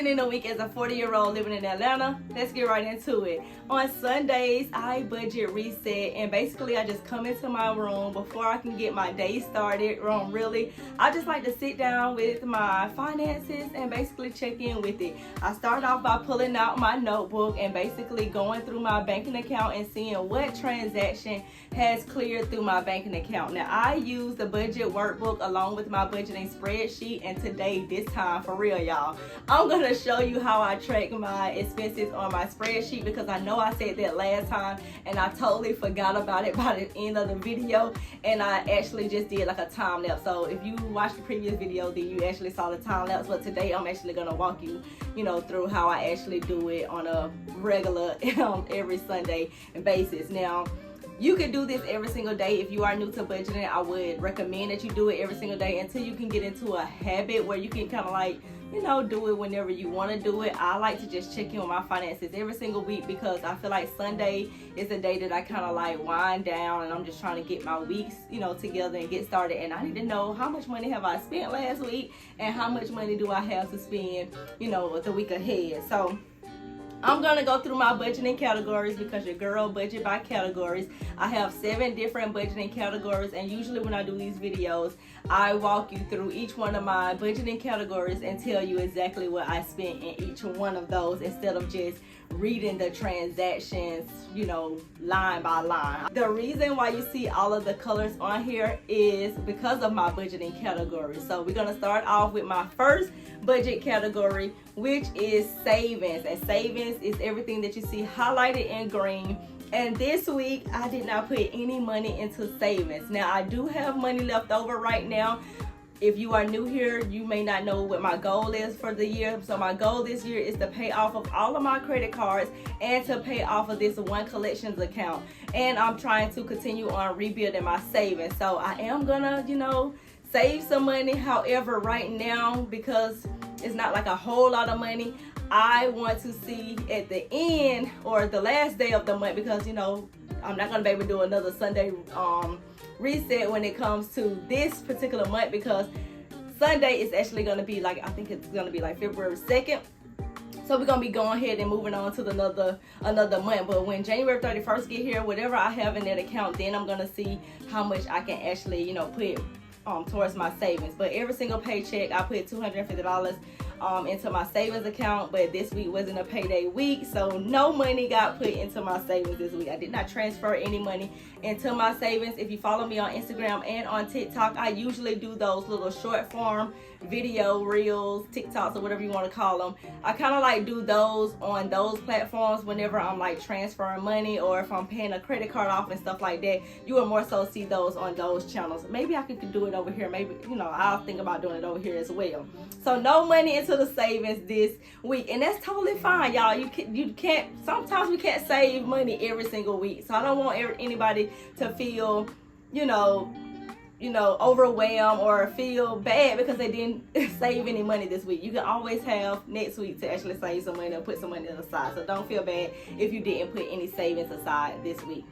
spending a week as a 40-year-old living in Atlanta? Let's get right into it. On Sundays, I budget reset, and basically I just come into my room before I can get my day started. Really, I just like to sit down with my finances and basically check in with it. I start off by pulling out my notebook and basically going through my banking account and seeing what transaction has cleared through my banking account. Now, I use the budget workbook along with my budgeting spreadsheet, and today, this time, for real, y'all, I'm gonna show you how I track my expenses on my spreadsheet, because I know I said that last time and I totally forgot about it by the end of the video, and I actually just did like a time lapse. So if you watched the previous video, then you actually saw the time lapse, but today I'm actually gonna walk you through how I actually do it on a regular every Sunday basis. Now, you can do this every single day. If you are new to budgeting, I would recommend that you do it every single day until you can get into a habit where you can kind of like, do it whenever you want to do it. I like to just check in with my finances every single week, because I feel like Sunday is the day that I kind of like wind down, and I'm just trying to get my weeks, together and get started. And I need to know how much money have I spent last week and how much money do I have to spend, the week ahead. So I'm gonna go through my budgeting categories, because your girl budget by categories. I have 7 different budgeting categories, and usually when I do these videos, I walk you through each one of my budgeting categories and tell you exactly what I spent in each one of those, instead of just reading the transactions, line by line. The reason why you see all of the colors on here is because of my budgeting category. So we're gonna start off with my first budget category, which is savings. And savings is everything that you see highlighted in green. And this week, I did not put any money into savings. Now, I do have money left over right now. If you are new here, you may not know what my goal is for the year. So my goal this year is to pay off of all of my credit cards and to pay off of this one collections account. And I'm trying to continue on rebuilding my savings. So I am gonna, save some money. However, right now, because it's not like a whole lot of money, I want to see at the end or the last day of the month, because I'm not gonna be able to do another Sunday reset when it comes to this particular month, because Sunday is actually gonna be like, I think it's gonna be like February 2nd. So we're gonna be going ahead and moving on to another month. But when January 31st get here, whatever I have in that account, then I'm gonna see how much I can actually put towards my savings. But every single paycheck, I put $250 into my savings account. But this week wasn't a payday week, so no money got put into my savings this week. I did not transfer any money into my savings. If you follow me on Instagram and on TikTok, I usually do those little short form video reels, TikToks, or whatever you want to call them. I kind of like do those on those platforms whenever I'm like transferring money, or if I'm paying a credit card off and stuff like that. You will more so see those on those channels. Maybe I could do it over here. Maybe I'll think about doing it over here as well. So no money into the savings this week, and that's totally fine, y'all. You can't, sometimes we can't save money every single week. So I don't want anybody to feel overwhelmed or feel bad because they didn't save any money this week. You can always have next week to actually save some money or put some money aside. So don't feel bad if you didn't put any savings aside this week.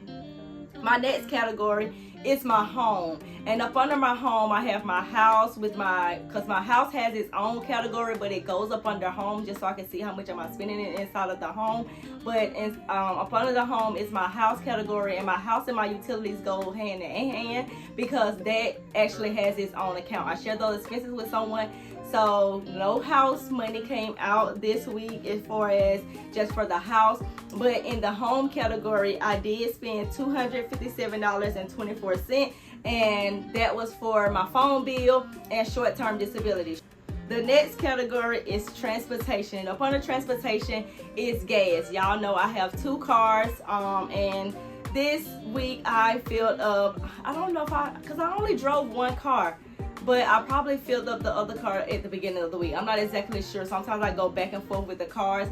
My next category is my home, and up under my home I have my house because my house has its own category, but it goes up under home just so I can see how much am I spending inside of the home. But up under the home is my house category, and my house and my utilities go hand in hand because that actually has its own account. I share those expenses with someone. So no house money came out this week as far as just for the house. But in the home category, I did spend $257.24, and that was for my phone bill and short-term disability. The next category is transportation. Up under transportation is gas. Y'all know I have 2 cars, and this week I filled up, I don't know because I only drove 1 car. But I probably filled up the other car at the beginning of the week. I'm not exactly sure. Sometimes I go back and forth with the cars.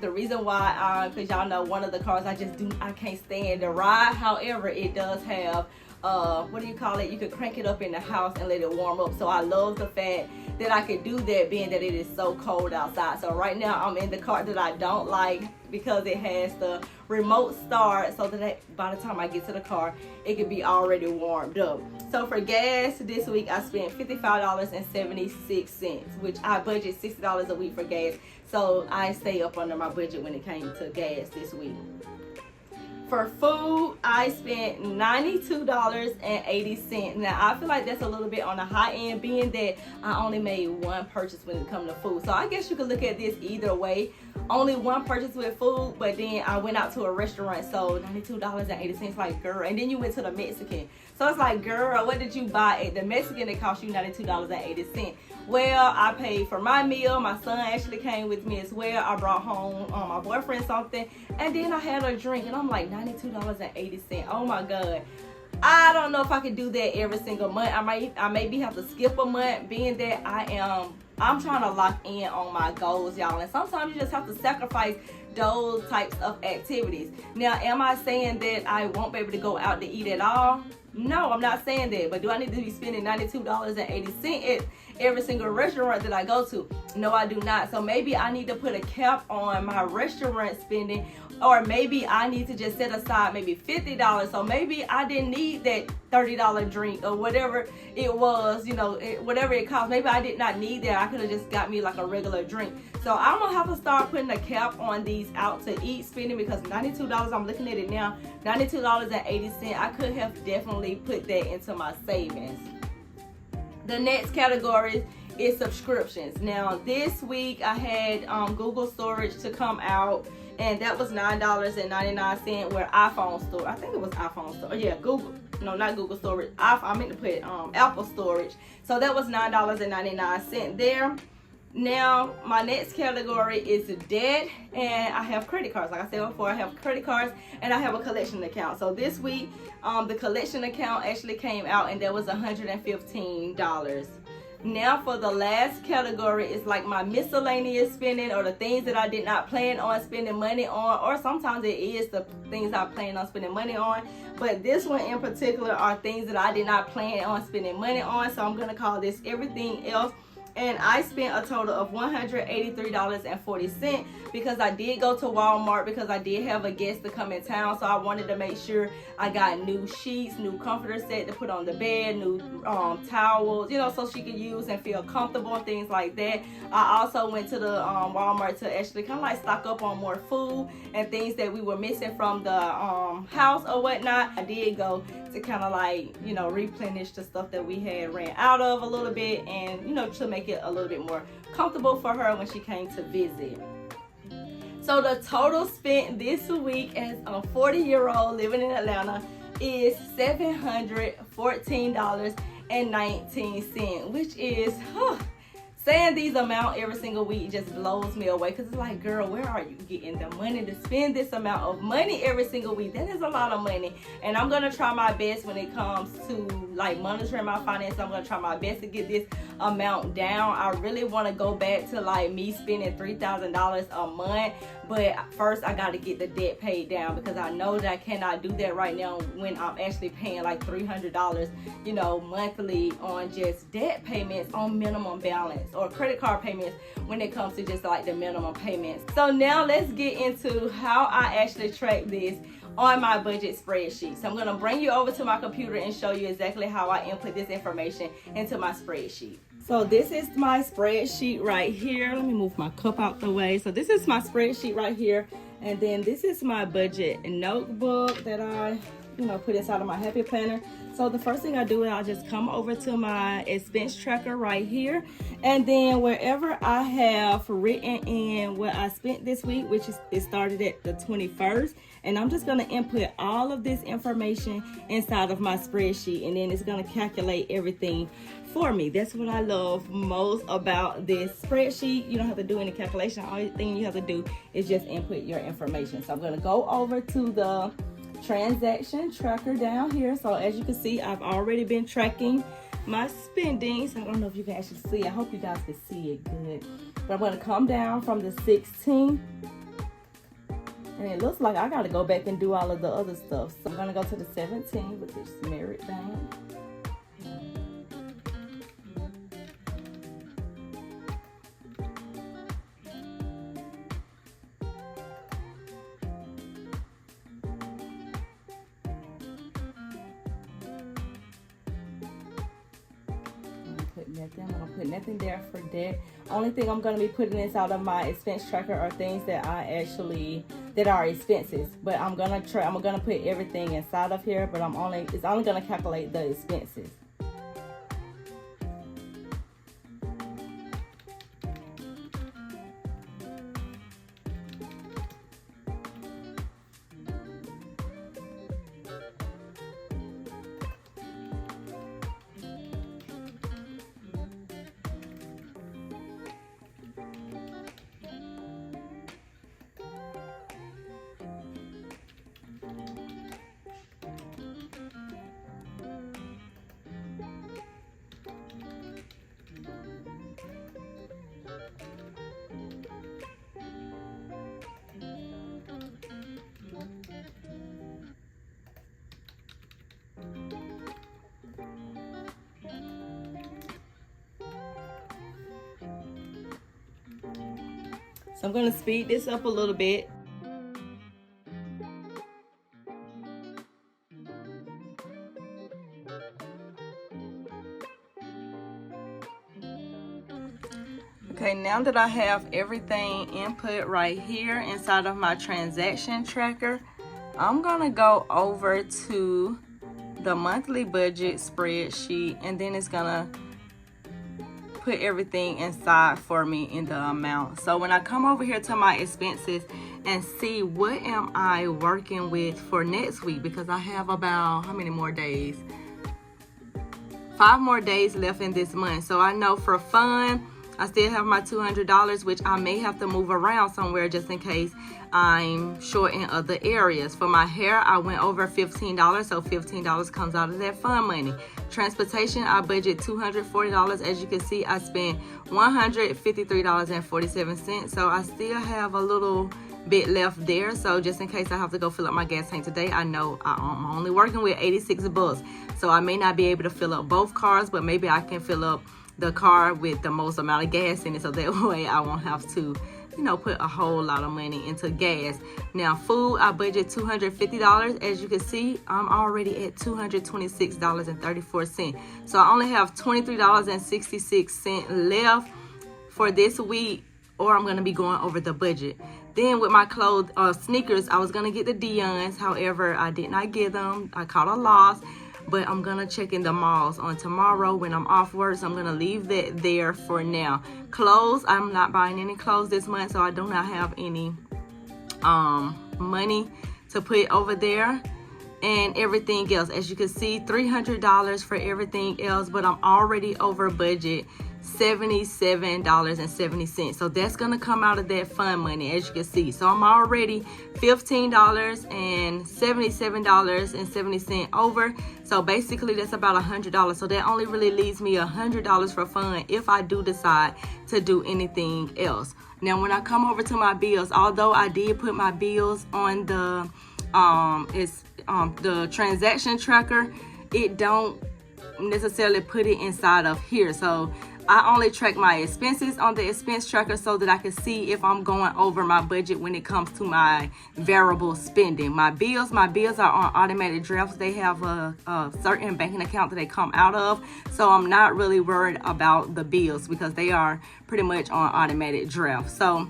The reason why, because y'all know one of the cars I can't stand the ride. However, it does have what do you call it? You could crank it up in the house and let it warm up. So I love the fact that I could do that, being that it is so cold outside. So right now I'm in the car that I don't like because it has the remote start, so that by the time I get to the car, it could be already warmed up. So for gas this week, I spent $55.76, which I budget $60 a week for gas. So I stay up under my budget when it came to gas this week. For food, I spent $92.80. Now, I feel like that's a little bit on the high end, being that I only made one purchase when it comes to food. So I guess you could look at this either way. Only one purchase with food, but then I went out to a restaurant, so $92.80, like, girl. And then you went to the Mexican. So it's like, girl, what did you buy at the Mexican that cost you $92.80? Well, I paid for my meal. My son actually came with me as well. I brought home my boyfriend something, and then I had a drink, and I'm like, $92.80. Oh my God. I don't know if I could do that every single month. I maybe have to skip a month, being that I'm trying to lock in on my goals, y'all. And sometimes you just have to sacrifice those types of activities. Now, am I saying that I won't be able to go out to eat at all? No, I'm not saying that. But do I need to be spending $92.80 at every single restaurant that I go to? No, I do not. So maybe I need to put a cap on my restaurant spending, or maybe I need to just set aside maybe $50. So maybe I didn't need that $30 drink or whatever it was, whatever it cost. Maybe I did not need that. I could have just got me like a regular drink. So I'm gonna have to start putting a cap on these out to eat spending, because $92, I'm looking at it now, $92.80. I could have definitely put that into my savings. The next category is subscriptions. Now this week I had Google storage to come out, and that was $9.99. Where iPhone store, I think it was iPhone store. Yeah, Google. No, not Google storage. I meant to put Apple storage. So that was $9.99 there. Now my next category is debt, and I have credit cards. Like I said before, I have credit cards and I have a collection account. So this week the collection account actually came out, and that was $115. Now for the last category is like my miscellaneous spending, or the things that I did not plan on spending money on, or sometimes it is the things I plan on spending money on. But this one in particular are things that I did not plan on spending money on. So I'm gonna call this everything else. And I spent a total of $183.40, because I did go to Walmart because I did have a guest to come in town. So I wanted to make sure I got new sheets, new comforter set to put on the bed, new towels, so she could use and feel comfortable and things like that. I also went to the Walmart to actually kind of like stock up on more food and things that we were missing from the house or whatnot. I did go to kind of like, replenish the stuff that we had ran out of a little bit, and, to make it a little bit more comfortable for her when she came to visit. So the total spent this week as a 40-year-old living in Atlanta is $714.19, which is, saying these amount every single week just blows me away, because it's like, girl, where are you getting the money to spend this amount of money every single week? That is a lot of money. And I'm going to try my best when it comes to like monitoring my finances. I'm going to try my best to get this amount down. I really want to go back to like me spending $3,000 a month. But first I got to get the debt paid down, because I know that I cannot do that right now when I'm actually paying like $300, monthly on just debt payments on minimum balance, or credit card payments when it comes to just like the minimum payments. So now let's get into how I actually track this on my budget spreadsheet. So I'm going to bring you over to my computer and show you exactly how I input this information into my spreadsheet. So this is my spreadsheet right here. Let me move my cup out the way. So this is my spreadsheet right here. And then this is my budget notebook that I, put inside of my Happy Planner. So the first thing I do is I just come over to my expense tracker right here. And then wherever I have written in what I spent this week, which is, it started at the 21st. And I'm just going to input all of this information inside of my spreadsheet. And then it's going to calculate everything for me. That's what I love most about this spreadsheet. You don't have to do any calculation. All thing you have to do is just input your information. So I'm going to go over to the transaction tracker down here. So as you can see, I've already been tracking my spendings. I don't know if you can actually see. I hope you guys can see it good. But I'm going to come down from the 16th. And it looks like I gotta go back and do all of the other stuff. So I'm gonna go to the 17 with this Merit band. I'm gonna put nothing there for that. Only thing I'm gonna be putting inside of my expense tracker are things that that are expenses. But I'm gonna put everything inside of here, but it's only gonna calculate the expenses. So I'm going to speed this up a little bit. Okay, now that I have everything input right here inside of my transaction tracker, I'm going to go over to the monthly budget spreadsheet, and then it's going to put everything inside for me in the amount. So when I come over here to my expenses and see what am I working with for next week, because I have about how many more days? 5 more days left in this month. So I know for fun, I still have my $200, which I may have to move around somewhere just in case I'm short in other areas. For my hair, I went over $15, so $15 comes out of that fun money. Transportation, I budget $240. As you can see, I spent $153.47. So I still have a little bit left there. So just in case I have to go fill up my gas tank today, I know I'm only working with 86 bucks. So I may not be able to fill up both cars, but maybe I can fill up the car with the most amount of gas in it, so that way I won't have to, put a whole lot of money into gas. Now food, I budget $250. As you can see, I'm already at $226.34. So I only have $23.66 left for this week, or I'm gonna be going over the budget. Then with my sneakers, I was gonna get the Dion's. However, I did not get them. I caught a loss. But I'm gonna check in the malls on tomorrow when I'm off work, so I'm gonna leave that there for now. Clothes, I'm not buying any clothes this month, so I do not have any money to put over there. And everything else, as you can see, $300 for everything else, but I'm already over budget, $77.70. So that's gonna come out of that fun money, as you can see. So I'm already $15.77 over. So basically that's about $100. So that only really leaves me $100 for fun if I do decide to do anything else. Now when I come over to my bills, although I did put my bills on the the transaction tracker, it don't necessarily put it inside of here. So I only track my expenses on the expense tracker so that I can see if I'm going over my budget when it comes to my variable spending. My bills are on automatic drafts. They have a certain banking account that they come out of. So I'm not really worried about the bills because they are pretty much on automatic draft. So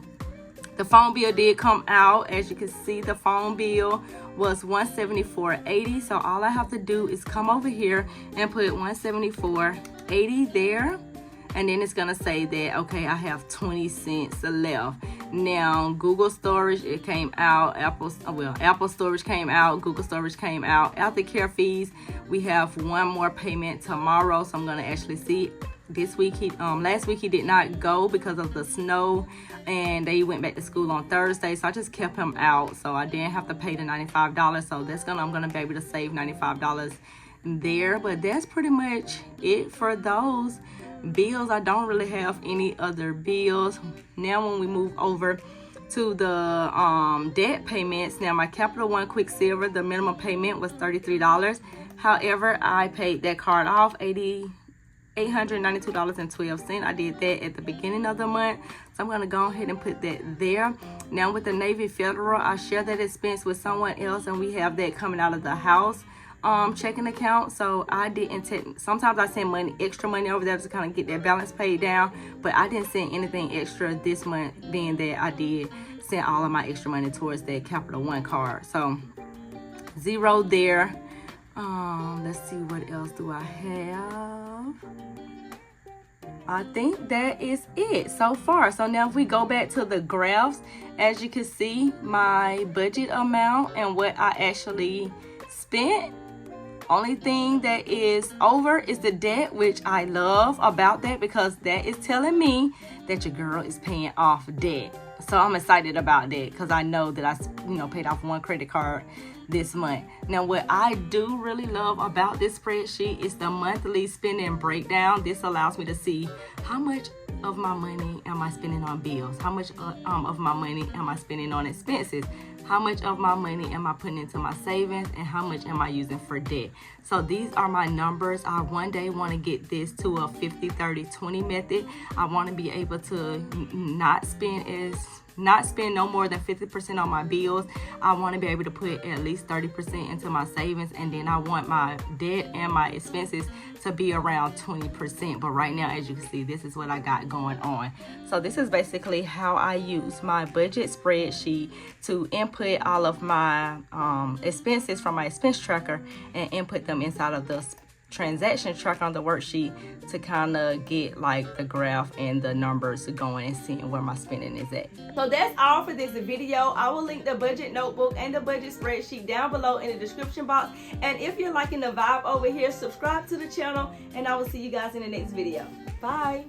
the phone bill did come out. As you can see, the phone bill was $174.80. So all I have to do is come over here and put $174.80 there. And then it's gonna say that, okay, I have 20 cents left. Now, Google storage, it came out. Apple storage came out. Google storage came out. Aftercare fees, we have one more payment tomorrow. So I'm gonna actually see this week. Last week he did not go because of the snow, and they went back to school on Thursday. So I just kept him out. So I didn't have to pay the $95. So I'm gonna be able to save $95 there. But that's pretty much it for those bills. I don't really have any other bills. Now when we move over to the debt payments. Now my Capital One Quicksilver, the minimum payment was $33. However, I paid that card off $892.12. I did that at the beginning of the month, so I'm going to go ahead and put that there. Now with the Navy Federal, I share that expense with someone else, and we have that coming out of the house checking account. So I didn't sometimes I send extra money over there to kind of get that balance paid down, but I didn't send anything extra this month, being that I did send all of my extra money towards that Capital One card. So 0 there. Let's see, what else do I have? I think that is it so far. So now if we go back to the graphs, as you can see, my budget amount and what I actually spent, only thing that is over is the debt, which I love about that, because that is telling me that your girl is paying off debt. So I'm excited about that, because I know that I paid off one credit card this month. Now what I do really love about this spreadsheet is the monthly spending breakdown. This allows me to see how much of my money am I spending on bills, how much of my money am I spending on expenses, how much of my money am I putting into my savings, and how much am I using for debt. So these are my numbers. I one day want to get this to a 50-30-20 method. I want to be able to not spend no more than 50% on my bills. I want to be able to put at least 30% into my savings, and then I want my debt and my expenses to be around 20%. But right now, as you can see, this is what I got going on. So this is basically how I use my budget spreadsheet to input all of my expenses from my expense tracker and input them inside of the transaction tracker on the worksheet to kind of get like the graph and the numbers going and seeing where my spending is at. So that's all for this video. I will link the budget notebook and the budget spreadsheet down below in the description box. And if you're liking the vibe over here, subscribe to the channel, and I will see you guys in the next video. Bye.